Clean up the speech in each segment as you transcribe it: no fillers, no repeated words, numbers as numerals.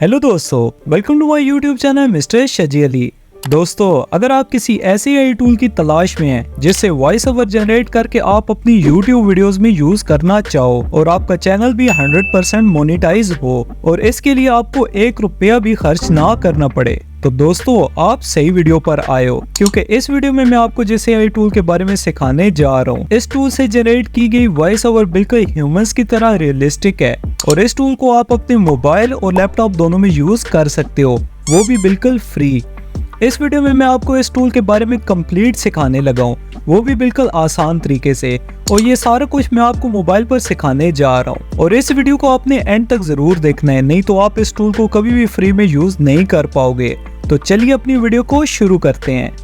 Hello दोस्तों, welcome to my YouTube channel mister Shazi Ali. दोस्तों, अगर आप किसी ऐसे AI टूल की तलाश में हैं जिससे वॉइस ओवर जनरेट करके आप अपनी यूट्यूब वीडियोस में यूज करना चाहो और आपका चैनल भी 100% मोनेटाइज हो और इसके लिए आपको 1 रुपया भी खर्च ना करना पड़े, तो दोस्तों आप सही वीडियो पर आए हो, क्योंकि इस वीडियो में मैं आपको जिस AI टूल के बारे में सिखाने जा रहा हूँ, इस टूल से जनरेट की गई वॉइस ओवर बिल्कुल ह्यूमंस की तरह रियलिस्टिक है और इस टूल को आप अपने मोबाइल और लैपटॉप दोनों में यूज कर सकते हो, वो भी बिल्कुल फ्री। इस वीडियो में मैं आपको इस टूल के बारे में कंप्लीट सिखाने लगा हूँ, वो भी बिल्कुल आसान तरीके से, और ये सारा कुछ मैं आपको मोबाइल पर सिखाने जा रहा हूँ। और इस वीडियो को आपने एंड तक जरूर देखना है, नहीं तो आप इस टूल को कभी भी फ्री में यूज नहीं कर पाओगे। तो चलिए अपनी वीडियो को शुरू करते हैं।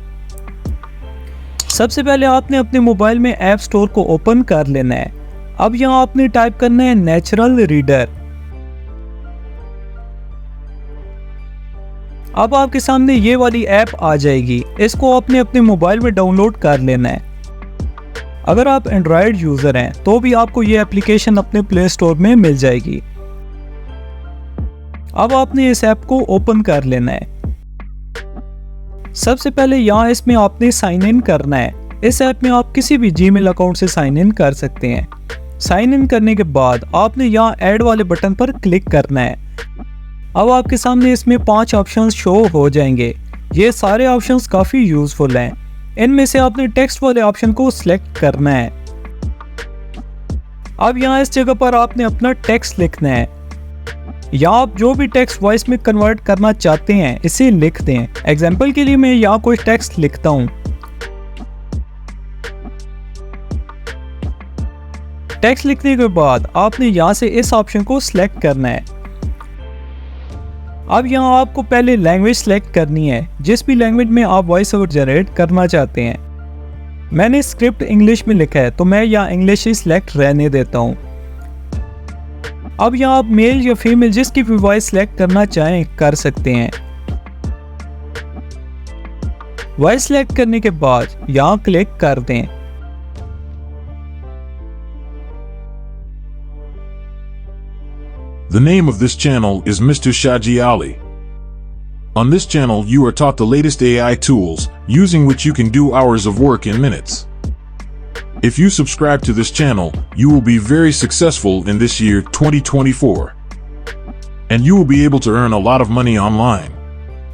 सबसे पहले आपने अपने मोबाइल में ऐप स्टोर को ओपन कर लेना है। अब यहाँ आपने टाइप करना है नेचुरल रीडर। अब आपके सामने ये वाली ऐप आ जाएगी, इसको आपने अपने मोबाइल में डाउनलोड कर लेना है। अगर आप एंड्रॉयड यूजर हैं तो भी आपको ये एप्लीकेशन अपने प्ले स्टोर में मिल जाएगी। अब आपने इस ऐप को ओपन कर लेना है। सबसे पहले यहाँ इसमें आपने साइन इन करना है। इस ऐप में आप किसी भी जीमेल अकाउंट से साइन इन कर सकते हैं। साइन इन करने के बाद आपने यहाँ ऐड वाले बटन पर क्लिक करना है। अब आपके सामने इसमें 5 ऑप्शंस शो हो जाएंगे। ये सारे ऑप्शंस काफी यूजफुल हैं। इनमें से आपने टेक्स्ट वाले ऑप्शन को सिलेक्ट करना है। अब यहाँ इस जगह पर आपने अपना टेक्स्ट लिखना है। यहाँ आप जो भी टेक्स्ट वॉइस में कन्वर्ट करना चाहते हैं इसे लिख दें। एग्जाम्पल के लिए मैं यहाँ कोई टेक्स्ट लिखता हूँ। टेक्स्ट लिखने के बाद आपने यहाँ से इस ऑप्शन को सिलेक्ट करना है। अब यहाँ आपको पहले लैंग्वेज सिलेक्ट करनी है, जिस भी लैंग्वेज में आप वॉइस ओवर जनरेट करना चाहते हैं। मैंने स्क्रिप्ट इंग्लिश में लिखा है तो मैं यहाँ इंग्लिश ही सिलेक्ट रहने देता हूँ। अब यहाँ आप मेल या फीमेल जिसकी भी वॉइस सिलेक्ट करना चाहें कर सकते हैं। वॉइस सिलेक्ट करने के बाद यहाँ क्लिक कर दें। The name of this channel is Mr. Shaji Ali. On this channel you are taught the latest AI tools, using which you can do hours of work in minutes. If you subscribe to this channel, you will be very successful in this year 2024. And you will be able to earn a lot of money online.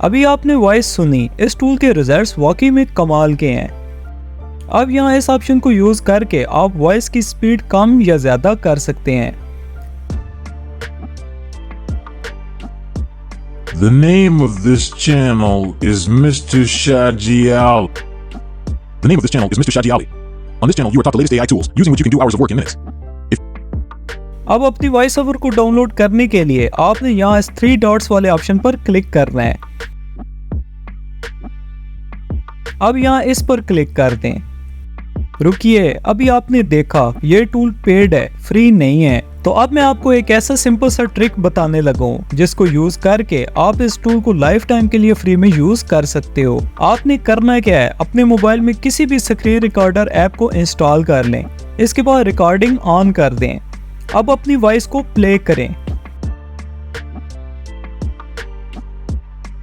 अभी आपने voice सुनी, इस tool के results वाकई में कमाल के हैं। अब यहाँ इस ऑप्शन को यूज करके आप वॉइस की स्पीड कम या ज्यादा कर सकते हैं। The name of this channel is Mr. Shaji Ali. The name of this channel is Mr. Shaji Ali. On this channel you are taught the latest AI tools, using which you can do hours of work in minutes. अब अपनी voice over को download करने के लिए आपने यहाँ इस 3 dots वाले ऑप्शन पर क्लिक करना है। अब यहाँ इस पर क्लिक कर दें। रुकिए, अभी आपने देखा ये टूल पेड है, फ्री नहीं है। तो अब मैं आपको एक ऐसा सिंपल सा ट्रिक बताने लगा हूँ जिसको यूज करके आप इस टूल को लाइफ टाइम के लिए फ्री में यूज कर सकते हो। आपने करना क्या है, अपने मोबाइल में किसी भी स्क्रीन रिकॉर्डर ऐप को इंस्टॉल कर लें। इसके बाद रिकॉर्डिंग ऑन कर दें। अब अपनी वॉइस को प्ले करें।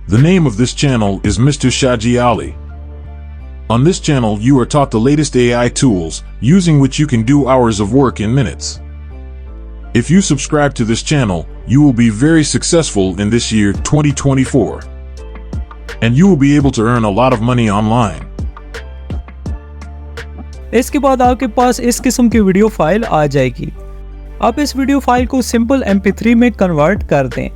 The name of this channel is Mr. Shaji Ali. On this channel you are taught the latest AI tools, using which you can do hours of work in minutes. If you subscribe to this channel, you will be very successful in this year 2024. And you will be able to earn a lot of money online. इसके बाद आपके पास इस किस्म की video file आ जाएगी। अब इस video file को सिंपल MP3 में कन्वर्ट कर दें।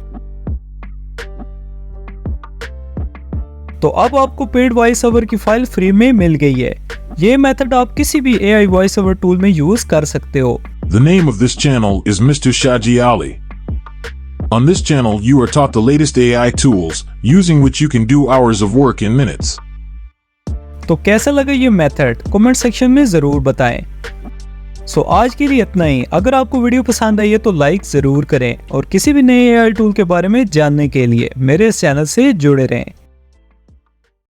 तो अब आपको पेड वॉइस ओवर की फाइल फ्री में मिल गई है। ये मेथड आप किसी भी AI वॉइस ओवर टूल में यूज कर सकते हो। The name of this channel is Mr. Shaji Ali. On this channel you are taught the latest AI tools, using which you can do hours of work in minutes. तो कैसा लगा ये method, comment section में जरूर बताएं। सो आज के लिए इतना ही। अगर आपको वीडियो पसंद आई है तो लाइक जरूर करें और किसी भी नए AI टूल के बारे में जानने के लिए मेरे चैनल से जुड़े रहें।